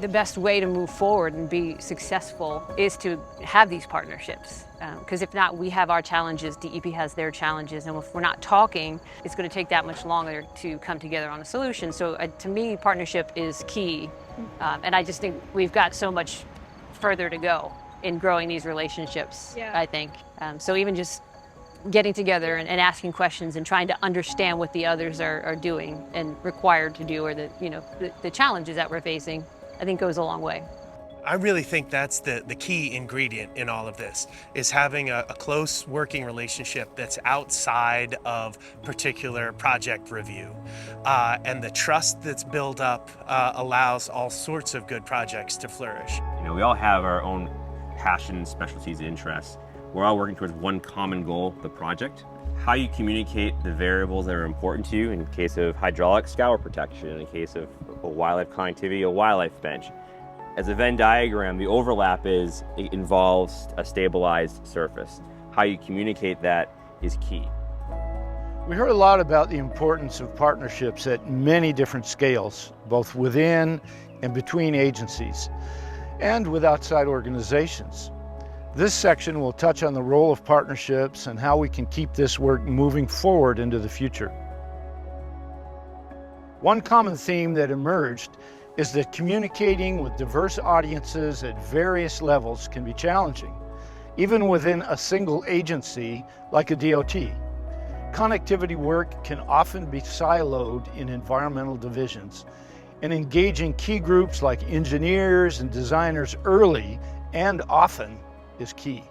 the best way to move forward and be successful is to have these partnerships. Because if not, we have our challenges, DEP has their challenges, and if we're not talking, it's going to take that much longer to come together on a solution. So to me, partnership is key. And I just think we've got so much further to go in growing these relationships, I think. So even just getting together and asking questions and trying to understand what the others are doing and required to do, or the challenges that we're facing, I think goes a long way. I really think that's the key ingredient in all of this, is having a close working relationship that's outside of particular project review. And the trust that's built up allows all sorts of good projects to flourish. We all have our own passions, specialties, and interests. We're all working towards one common goal, the project. How you communicate the variables that are important to you in case of hydraulic scour protection, in case of wildlife connectivity, a wildlife bench. As a Venn diagram, the overlap it involves a stabilized surface. How you communicate that is key. We heard a lot about the importance of partnerships at many different scales, both within and between agencies, and with outside organizations. This section will touch on the role of partnerships and how we can keep this work moving forward into the future. One common theme that emerged is that communicating with diverse audiences at various levels can be challenging, even within a single agency like a DOT. Connectivity work can often be siloed in environmental divisions, and engaging key groups like engineers and designers early and often is key.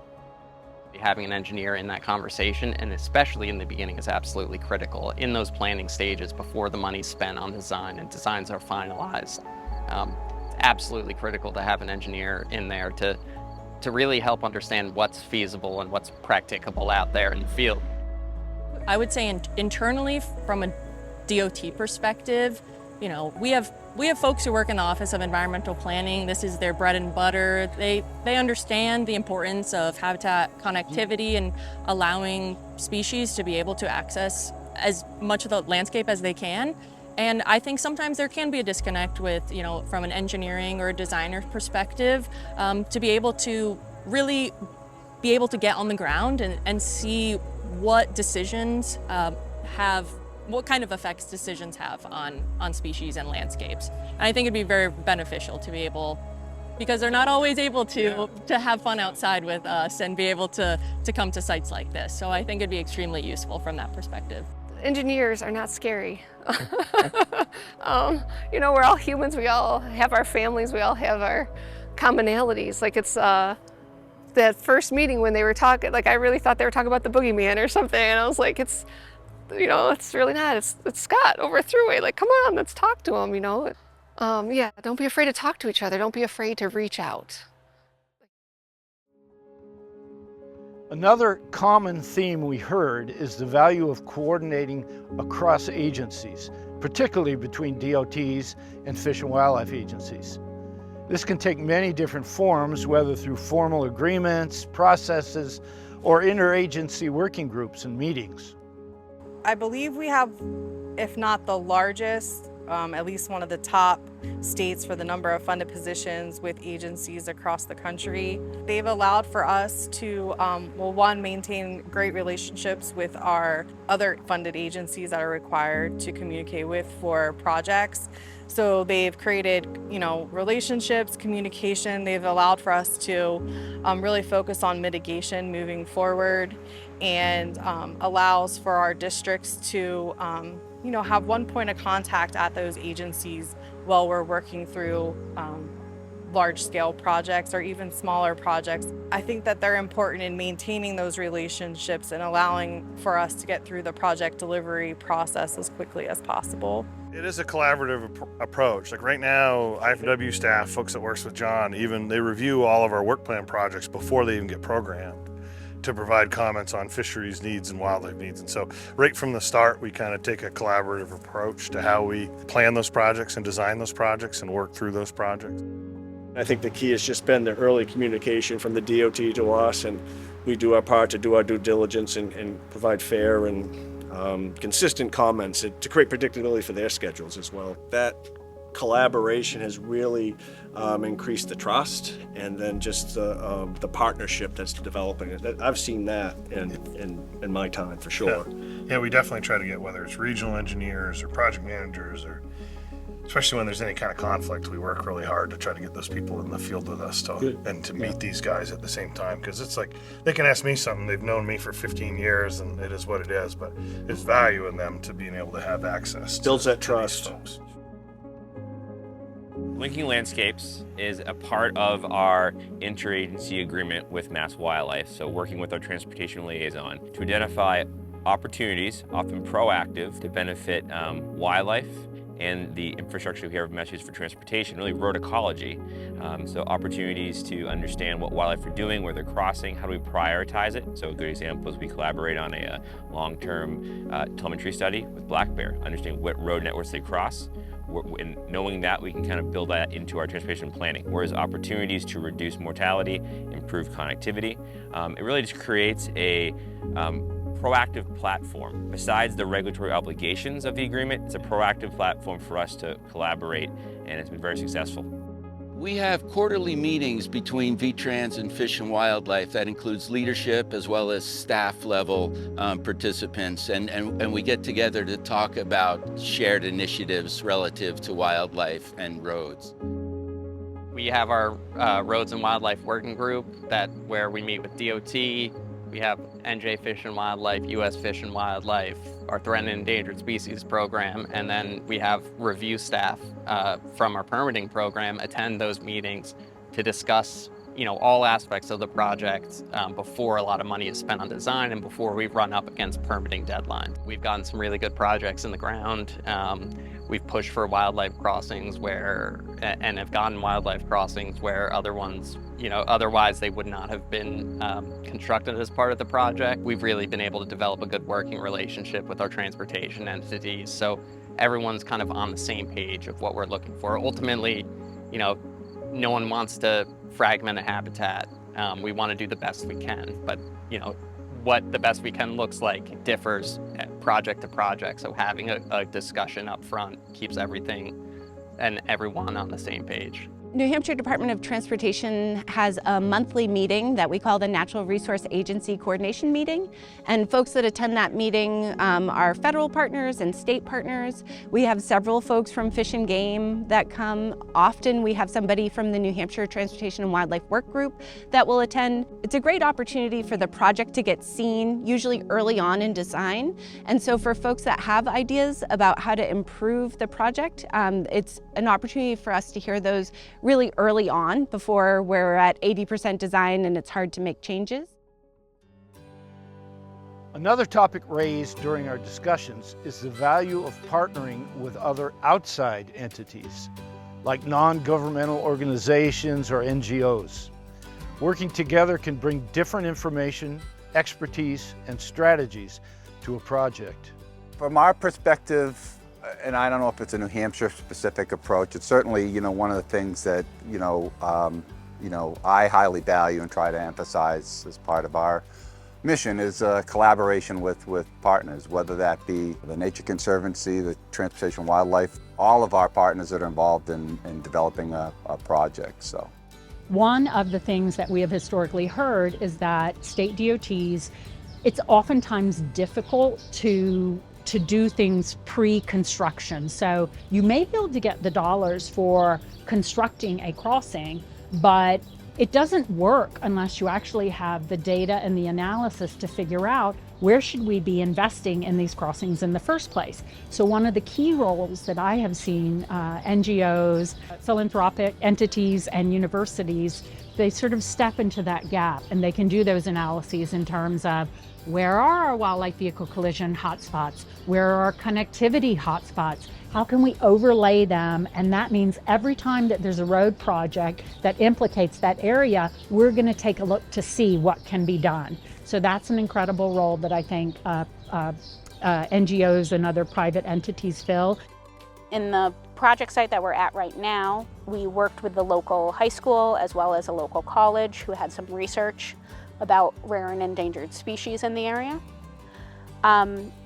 Having an engineer in that conversation, and especially in the beginning, is absolutely critical. In those planning stages, before the money's spent on design and designs are finalized, it's absolutely critical to have an engineer in there to really help understand what's feasible and what's practicable out there in the field. I would say internally, from a DOT perspective, we have folks who work in the Office of Environmental Planning. This is their bread and butter. They understand the importance of habitat connectivity and allowing species to be able to access as much of the landscape as they can. And I think sometimes there can be a disconnect with, from an engineering or a designer perspective, to be able to really be able to get on the ground and see what decisions what kind of effects decisions have on species and landscapes. And I think it'd be very beneficial to be able, because they're not always able to have fun outside with us and be able to come to sites like this. So I think it'd be extremely useful from that perspective. Engineers are not scary. We're all humans, we all have our families, we all have our commonalities. Like it's that first meeting when they were talking, like I really thought they were talking about the boogeyman or something, and I was like, it's really not. It's Scott over Thruway. Like, come on, let's talk to him, don't be afraid to talk to each other. Don't be afraid to reach out. Another common theme we heard is the value of coordinating across agencies, particularly between DOTs and Fish and Wildlife agencies. This can take many different forms, whether through formal agreements, processes, or interagency working groups and meetings. I believe we have, if not the largest, at least one of the top states for the number of funded positions with agencies across the country. They've allowed for us to, one, maintain great relationships with our other funded agencies that are required to communicate with for projects. So they've created, relationships, communication. They've allowed for us to really focus on mitigation moving forward, and allows for our districts to, have one point of contact at those agencies while we're working through large-scale projects or even smaller projects. I think that they're important in maintaining those relationships and allowing for us to get through the project delivery process as quickly as possible. It is a collaborative approach. Like right now, IFW staff, folks that works with John, they review all of our work plan projects before they even get programmed to provide comments on fisheries needs and wildlife needs. And so right from the start, we kind of take a collaborative approach to how we plan those projects and design those projects and work through those projects. I think the key has just been the early communication from the DOT to us, and we do our part to do our due diligence and provide fair and consistent comments to create predictability for their schedules as well. That collaboration has really increased the trust, and then just the partnership that's developing. I've seen that in my time for sure. Yeah, we definitely try to get, whether it's regional engineers or project managers, or especially when there's any kind of conflict, we work really hard to try to get those people in the field with us and to meet these guys at the same time, because it's like they can ask me something, they've known me for 15 years and it is what it is, but there's value in them to being able to have access Builds that to trust. these folks. Linking Landscapes is a part of our interagency agreement with Mass Wildlife, so working with our transportation liaison to identify opportunities, often proactive, to benefit wildlife and the infrastructure we have in Massachusetts for transportation, really road ecology. So opportunities to understand what wildlife are doing, where they're crossing, how do we prioritize it? So a good example is we collaborate on a long-term telemetry study with black bear, understanding what road networks they cross. And knowing that, we can kind of build that into our transportation planning. Whereas opportunities to reduce mortality, improve connectivity, it really just creates a proactive platform. Besides the regulatory obligations of the agreement, it's a proactive platform for us to collaborate, and it's been very successful. We have quarterly meetings between VTrans and Fish and Wildlife that includes leadership as well as staff level participants, and we get together to talk about shared initiatives relative to wildlife and roads. We have our Roads and Wildlife Working Group where we meet with DOT. We have NJ Fish and Wildlife, US Fish and Wildlife, our Threatened and Endangered Species program, and then we have review staff from our permitting program attend those meetings to discuss, all aspects of the project before a lot of money is spent on design and before we run up against permitting deadlines. We've gotten some really good projects in the ground. We've pushed for wildlife crossings and have gotten wildlife crossings where other ones, otherwise they would not have been constructed as part of the project. We've really been able to develop a good working relationship with our transportation entities, so everyone's kind of on the same page of what we're looking for. Ultimately, no one wants to fragment a habitat. We want to do the best we can, but what the best we can looks like differs project to project, so having a discussion up front keeps everything and everyone on the same page. New Hampshire Department of Transportation has a monthly meeting that we call the Natural Resource Agency Coordination Meeting, and folks that attend that meeting are federal partners and state partners. We have several folks from Fish and Game that come. Often we have somebody from the New Hampshire Transportation and Wildlife Work Group that will attend. It's a great opportunity for the project to get seen, usually early on in design, and so for folks that have ideas about how to improve the project, it's an opportunity for us to hear those really early on before we're at 80% design and it's hard to make changes. Another topic raised during our discussions is the value of partnering with other outside entities, like non-governmental organizations or NGOs. Working together can bring different information, expertise, and strategies to a project. From our perspective, and I don't know if it's a New Hampshire specific approach, it's certainly, one of the things that, I highly value and try to emphasize as part of our mission is collaboration with partners, whether that be the Nature Conservancy, the Transportation Wildlife, all of our partners that are involved in developing a project. So, one of the things that we have historically heard is that state DOTs, it's oftentimes difficult to do things pre-construction. So you may be able to get the dollars for constructing a crossing, but it doesn't work unless you actually have the data and the analysis to figure out where should we be investing in these crossings in the first place. So one of the key roles that I have seen NGOs, philanthropic entities, and universities, they sort of step into that gap and they can do those analyses in terms of where are our wildlife vehicle collision hotspots? Where are our connectivity hotspots? How can we overlay them? And that means every time that there's a road project that implicates that area, we're going to take a look to see what can be done. So that's an incredible role that I think NGOs and other private entities fill. In the project site that we're at right now, we worked with the local high school as well as a local college who had some research about rare and endangered species in the area.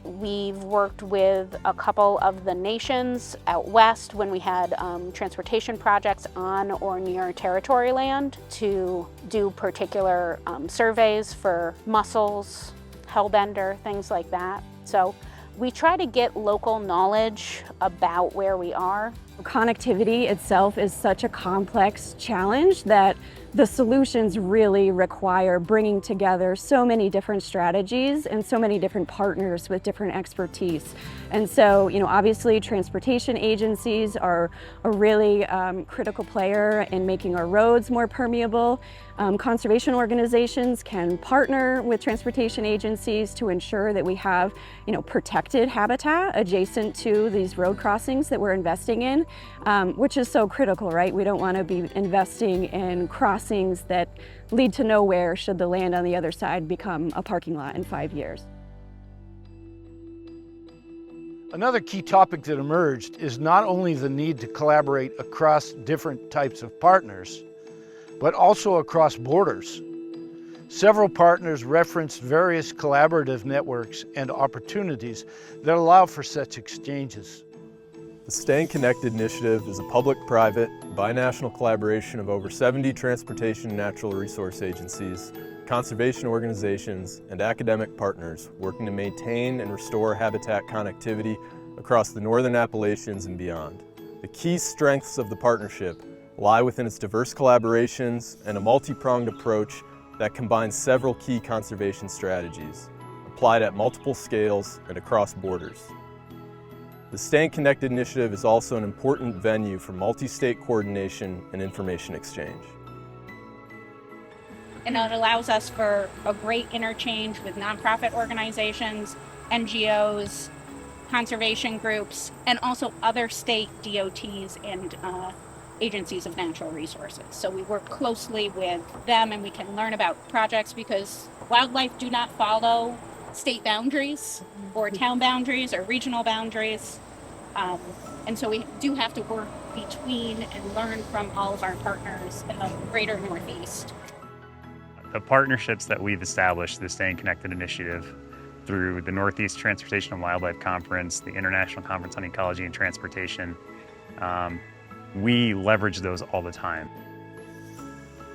We've worked with a couple of the nations out west when we had transportation projects on or near territory land to do particular surveys for mussels, hellbender, things like that. So we try to get local knowledge about where we are. Connectivity itself is such a complex challenge that the solutions really require bringing together so many different strategies and so many different partners with different expertise. And so, obviously transportation agencies are a really critical player in making our roads more permeable. Conservation organizations can partner with transportation agencies to ensure that we have, protected habitat adjacent to these road crossings that we're investing in, which is so critical, right? We don't want to be investing in crossings that lead to nowhere should the land on the other side become a parking lot in 5 years. Another key topic that emerged is not only the need to collaborate across different types of partners, but also across borders. Several partners referenced various collaborative networks and opportunities that allow for such exchanges. The Staying Connected initiative is a public-private, binational collaboration of over 70 transportation and natural resource agencies, conservation organizations, and academic partners working to maintain and restore habitat connectivity across the northern Appalachians and beyond. The key strengths of the partnership lie within its diverse collaborations and a multi-pronged approach that combines several key conservation strategies, applied at multiple scales and across borders. The Staying Connected initiative is also an important venue for multi-state coordination and information exchange. And it allows us for a great interchange with nonprofit organizations, NGOs, conservation groups, and also other state DOTs and agencies of natural resources. So we work closely with them and we can learn about projects because wildlife do not follow state boundaries or town boundaries or regional boundaries. And so we do have to work between and learn from all of our partners in the greater Northeast. The partnerships that we've established, the Staying Connected initiative, through the Northeast Transportation and Wildlife Conference, the International Conference on Ecology and Transportation, we leverage those all the time.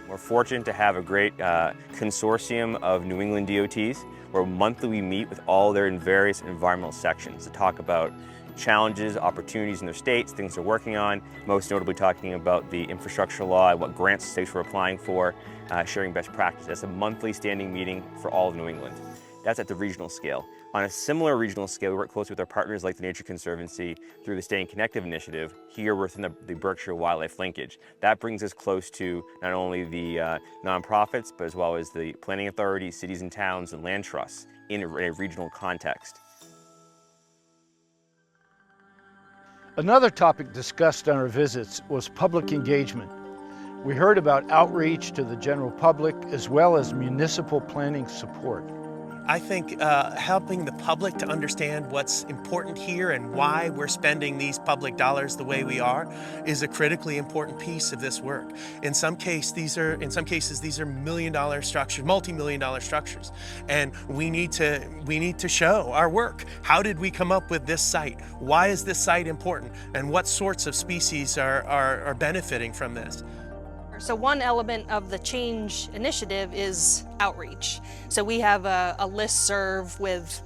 We're fortunate to have a great consortium of New England DOTs where monthly we meet with all their various environmental sections to talk about challenges, opportunities in their states, things they're working on, most notably talking about the infrastructure law, what grants states were applying for, sharing best practice. That's a monthly standing meeting for all of New England. That's at the regional scale. On a similar regional scale, we work closely with our partners like the Nature Conservancy through the Staying Connected initiative here within the Berkshire Wildlife Linkage. That brings us close to not only the nonprofits, but as well as the planning authorities, cities and towns, and land trusts in a regional context. Another topic discussed on our visits was public engagement. We heard about outreach to the general public as well as municipal planning support. I think helping the public to understand what's important here and why we're spending these public dollars the way we are is a critically important piece of this work. In some cases, these are million-dollar structures, multi-million-dollar structures, and we need to show our work. How did we come up with this site? Why is this site important? And what sorts of species are benefiting from this? So one element of the Change initiative is outreach. So we have a listserv with,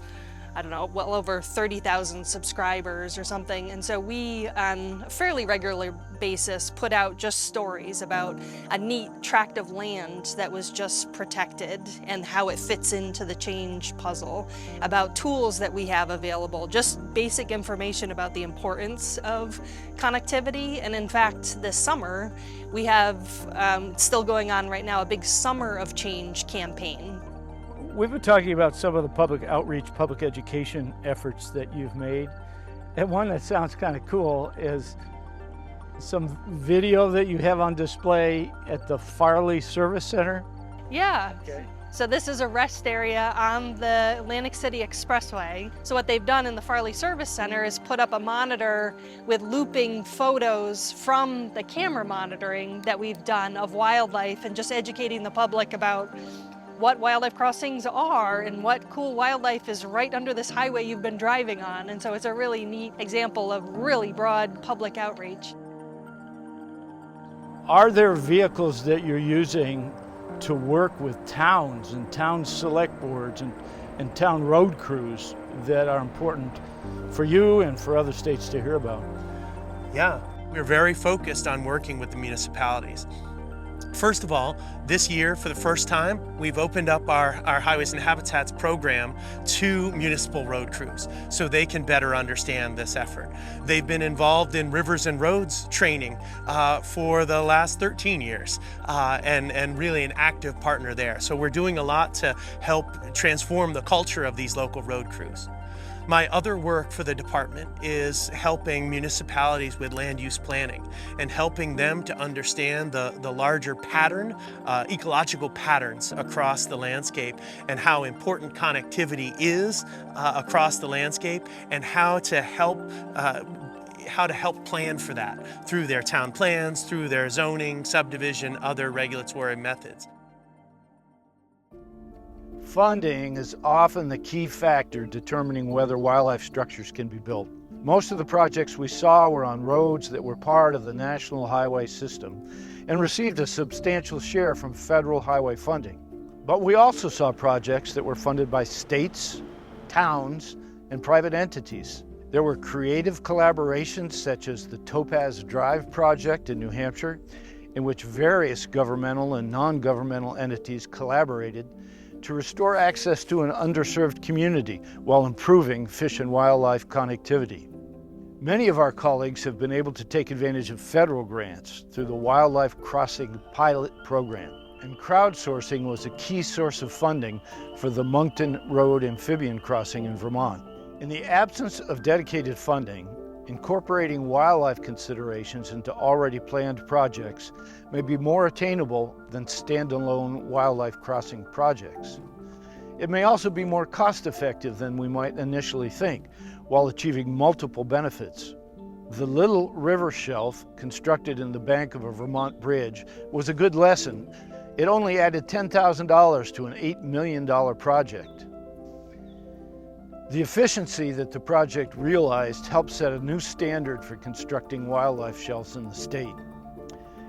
I don't know, well over 30,000 subscribers or something. And so we, on a fairly regular basis, put out just stories about a neat tract of land that was just protected and how it fits into the Change puzzle, about tools that we have available, just basic information about the importance of connectivity. And in fact, this summer, we have, still going on right now, a big Summer of Change campaign. We've been talking about some of the public outreach, public education efforts that you've made. And one that sounds kind of cool is some video that you have on display at the Farley Service Center. Yeah. Okay. So this is a rest area on the Atlantic City Expressway. So what they've done in the Farley Service Center is put up a monitor with looping photos from the camera monitoring that we've done of wildlife and just educating the public about what wildlife crossings are and what cool wildlife is right under this highway you've been driving on. And so it's a really neat example of really broad public outreach. Are there vehicles that you're using to work with towns and town select boards and town road crews that are important for you and for other states to hear about? Yeah, we're very focused on working with the municipalities. First of all, this year, for the first time, we've opened up our Highways and Habitats program to municipal road crews so they can better understand this effort. They've been involved in rivers and roads training for the last 13 years and really an active partner there. So we're doing a lot to help transform the culture of these local road crews. My other work for the department is helping municipalities with land use planning and helping them to understand the larger pattern, ecological patterns across the landscape and how important connectivity is across the landscape and how to help plan for that through their town plans, through their zoning, subdivision, other regulatory methods. Funding is often the key factor determining whether wildlife structures can be built. Most of the projects we saw were on roads that were part of the national highway system and received a substantial share from federal highway funding. But we also saw projects that were funded by states, towns, and private entities. There were creative collaborations such as the Topaz Drive project in New Hampshire, in which various governmental and non-governmental entities collaborated to restore access to an underserved community while improving fish and wildlife connectivity. Many of our colleagues have been able to take advantage of federal grants through the Wildlife Crossing Pilot Program, and crowdsourcing was a key source of funding for the Moncton Road amphibian crossing in Vermont. In the absence of dedicated funding, incorporating wildlife considerations into already planned projects may be more attainable than standalone wildlife crossing projects. It may also be more cost-effective than we might initially think, while achieving multiple benefits. The Little River Shelf, constructed in the bank of a Vermont bridge, was a good lesson. It only added $10,000 to an $8 million project. The efficiency that the project realized helped set a new standard for constructing wildlife shelves in the state.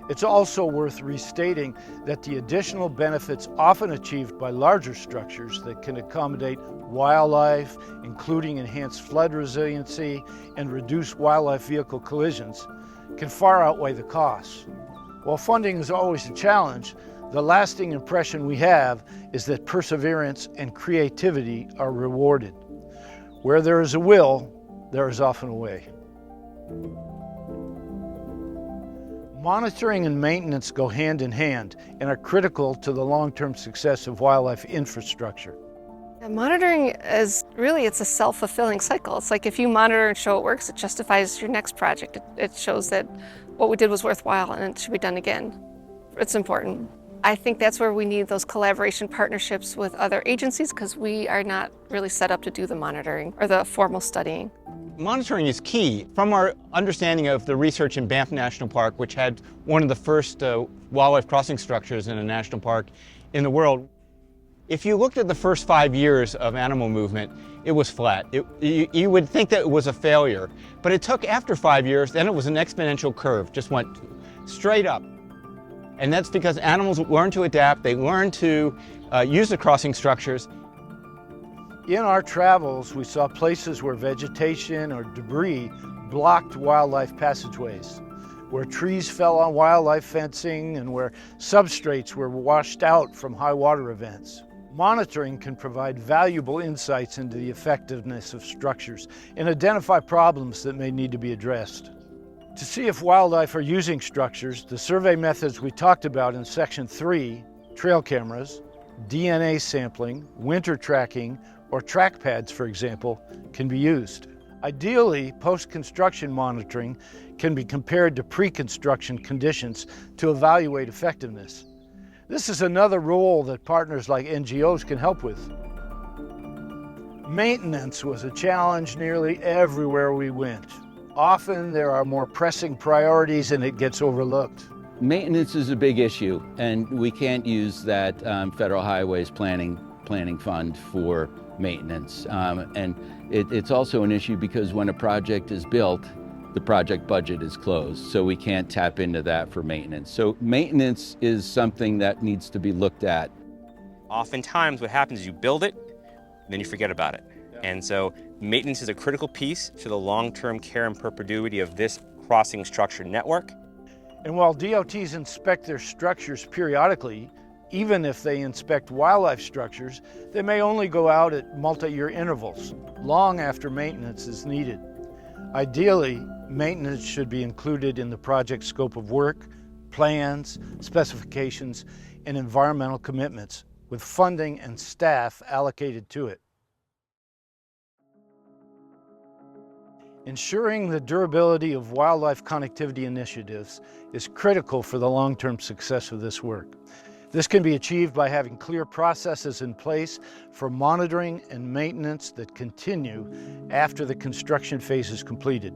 It's also worth restating that the additional benefits often achieved by larger structures that can accommodate wildlife, including enhanced flood resiliency and reduce wildlife vehicle collisions, can far outweigh the costs. While funding is always a challenge, the lasting impression we have is that perseverance and creativity are rewarded. Where there is a will, there is often a way. Monitoring and maintenance go hand in hand and are critical to the long-term success of wildlife infrastructure. Monitoring is really, it's a self-fulfilling cycle. It's like if you monitor and show it works, it justifies your next project. It shows that what we did was worthwhile and it should be done again. It's important. I think that's where we need those collaboration partnerships with other agencies because we are not really set up to do the monitoring or the formal studying. Monitoring is key. From our understanding of the research in Banff National Park, which had one of the first wildlife crossing structures in a national park in the world, if you looked at the first 5 years of animal movement, it was flat. You would think that it was a failure, but it took after 5 years, then it was an exponential curve, just went straight up. And that's because animals learn to adapt, they learn to use the crossing structures. In our travels, we saw places where vegetation or debris blocked wildlife passageways, where trees fell on wildlife fencing, and where substrates were washed out from high water events. Monitoring can provide valuable insights into the effectiveness of structures and identify problems that may need to be addressed. To see if wildlife are using structures, the survey methods we talked about in Section 3, trail cameras, DNA sampling, winter tracking, or track pads, for example, can be used. Ideally, post-construction monitoring can be compared to pre-construction conditions to evaluate effectiveness. This is another role that partners like NGOs can help with. Maintenance was a challenge nearly everywhere we went. Often there are more pressing priorities and it gets overlooked. Maintenance is a big issue, and we can't use that federal highways planning fund for maintenance. And it's also an issue because when a project is built, the project budget is closed, so we can't tap into that for maintenance. So maintenance is something that needs to be looked at. Oftentimes what happens is you build it, then you forget about it. And so maintenance is a critical piece to the long-term care and perpetuity of this crossing structure network. And while DOTs inspect their structures periodically, even if they inspect wildlife structures, they may only go out at multi-year intervals, long after maintenance is needed. Ideally, maintenance should be included in the project scope of work, plans, specifications, and environmental commitments, with funding and staff allocated to it. Ensuring the durability of wildlife connectivity initiatives is critical for the long-term success of this work. This can be achieved by having clear processes in place for monitoring and maintenance that continue after the construction phase is completed.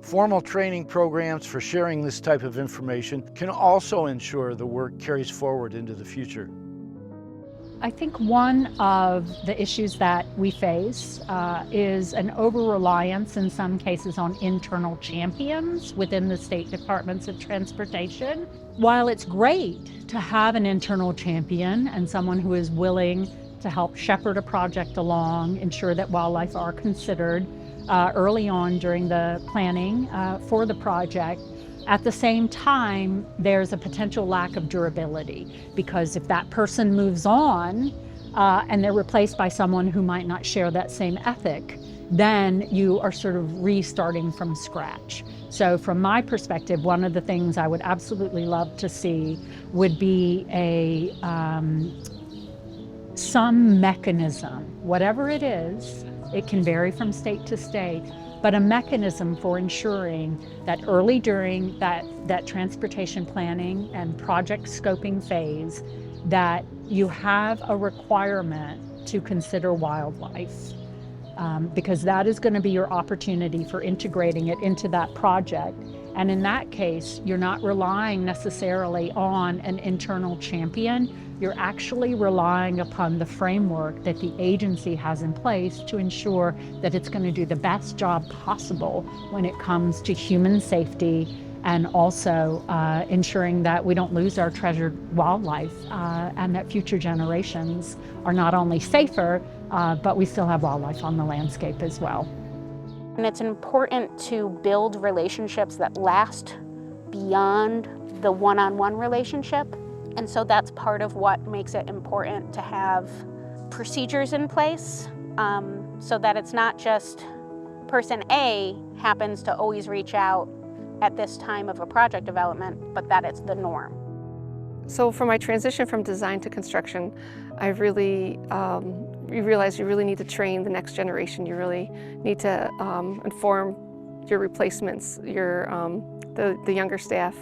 Formal training programs for sharing this type of information can also ensure the work carries forward into the future. I think one of the issues that we face is an over-reliance in some cases on internal champions within the state departments of transportation. While it's great to have an internal champion and someone who is willing to help shepherd a project along, ensure that wildlife are considered early on during the planning for the project, at the same time, there's a potential lack of durability, because if that person moves on and they're replaced by someone who might not share that same ethic, then you are sort of restarting from scratch. So from my perspective, one of the things I would absolutely love to see would be some mechanism, whatever it is, it can vary from state to state, but a mechanism for ensuring that early during that transportation planning and project scoping phase, that you have a requirement to consider wildlife. Because that is going to be your opportunity for integrating it into that project. And in that case, you're not relying necessarily on an internal champion. You're actually relying upon the framework that the agency has in place to ensure that it's going to do the best job possible when it comes to human safety, and also ensuring that we don't lose our treasured wildlife and that future generations are not only safer, but we still have wildlife on the landscape as well. And it's important to build relationships that last beyond the one-on-one relationship. And so that's part of what makes it important to have procedures in place so that it's not just person A happens to always reach out at this time of a project development, but that it's the norm. So for my transition from design to construction, I really realized you really need to train the next generation. You really need to inform your replacements, the younger staff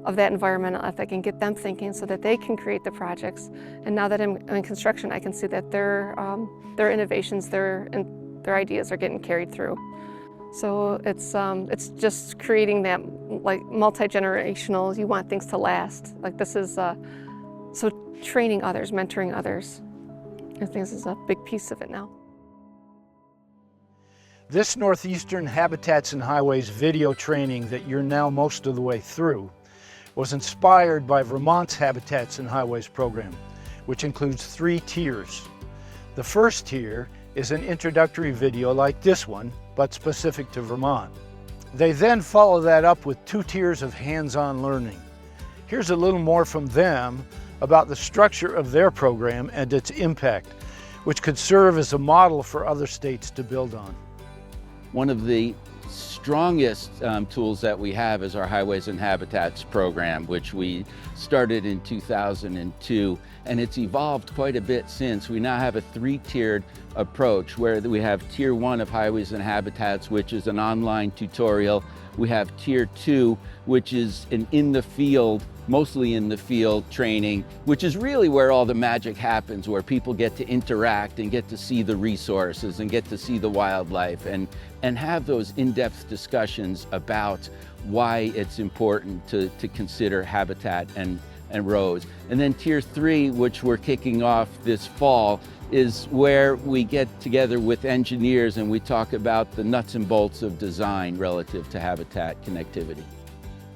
of that environmental ethic, and get them thinking so that they can create the projects. And now that I'm in construction, I can see that their innovations, their ideas are getting carried through. So it's just creating that like multi-generational, you want things to last. Like this is, so training others, mentoring others, I think this is a big piece of it now. This Northeastern Habitats and Highways video training that you're now most of the way through was inspired by Vermont's Habitats and Highways program, which includes 3 tiers. The first tier is an introductory video like this one, but specific to Vermont. They then follow that up with 2 tiers of hands-on learning. Here's a little more from them about the structure of their program and its impact, which could serve as a model for other states to build on. One of the strongest tools that we have is our Highways and Habitats program, which we started in 2002, and it's evolved quite a bit since. We now have a 3-tiered approach where we have Tier 1 of Highways and Habitats, which is an online tutorial. We have Tier 2, which is an mostly in the field training, which is really where all the magic happens, where people get to interact and get to see the resources and get to see the wildlife and have those in-depth discussions about why it's important to consider habitat and roads. And then Tier 3, which we're kicking off this fall, is where we get together with engineers and we talk about the nuts and bolts of design relative to habitat connectivity.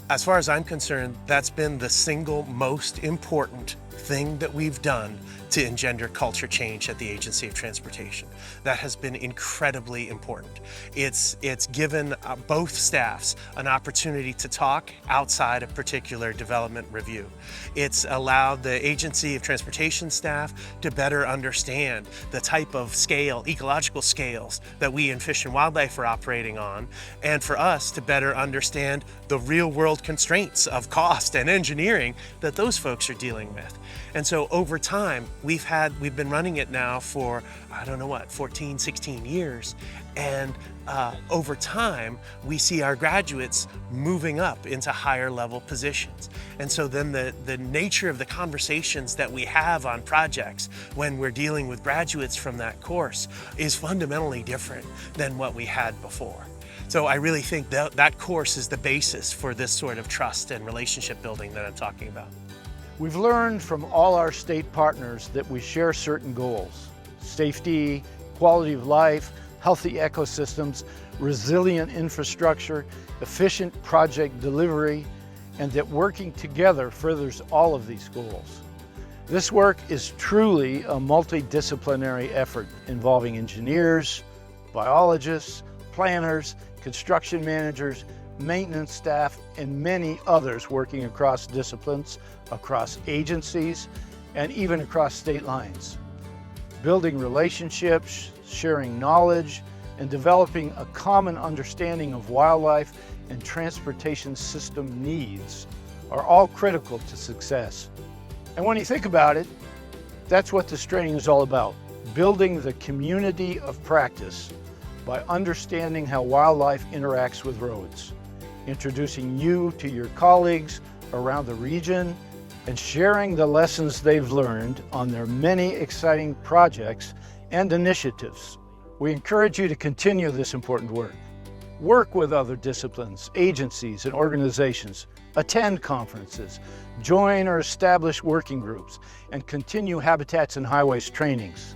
As far as I'm concerned, that's been the single most important thing that we've done to engender culture change at the Agency of Transportation. That has been incredibly important. It's given both staffs an opportunity to talk outside of particular development review. It's allowed the Agency of Transportation staff to better understand the type of scale, ecological scales that we in Fish and Wildlife are operating on, and for us to better understand the real world constraints of cost and engineering that those folks are dealing with. And so over time, we've been running it now for, I don't know what, 14, 16 years. And over time, we see our graduates moving up into higher level positions. And so then the nature of the conversations that we have on projects when we're dealing with graduates from that course is fundamentally different than what we had before. So I really think that course is the basis for this sort of trust and relationship building that I'm talking about. We've learned from all our state partners that we share certain goals: safety, quality of life, healthy ecosystems, resilient infrastructure, efficient project delivery, and that working together furthers all of these goals. This work is truly a multidisciplinary effort involving engineers, biologists, planners, construction managers, maintenance staff, and many others working across disciplines, across agencies, and even across state lines. Building relationships, sharing knowledge, and developing a common understanding of wildlife and transportation system needs are all critical to success. And when you think about it, that's what this training is all about: building the community of practice by understanding how wildlife interacts with roads, introducing you to your colleagues around the region, and sharing the lessons they've learned on their many exciting projects and initiatives. We encourage you to continue this important work. Work with other disciplines, agencies, and organizations. Attend conferences, join or establish working groups, and continue Habitats and Highways trainings.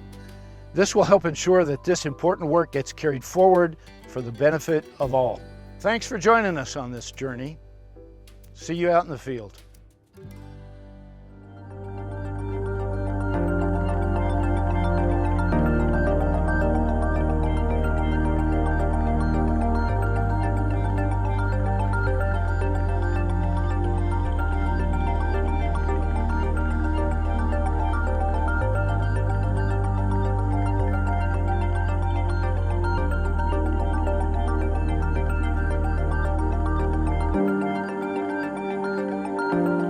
This will help ensure that this important work gets carried forward for the benefit of all. Thanks for joining us on this journey. See you out in the field. Thank you.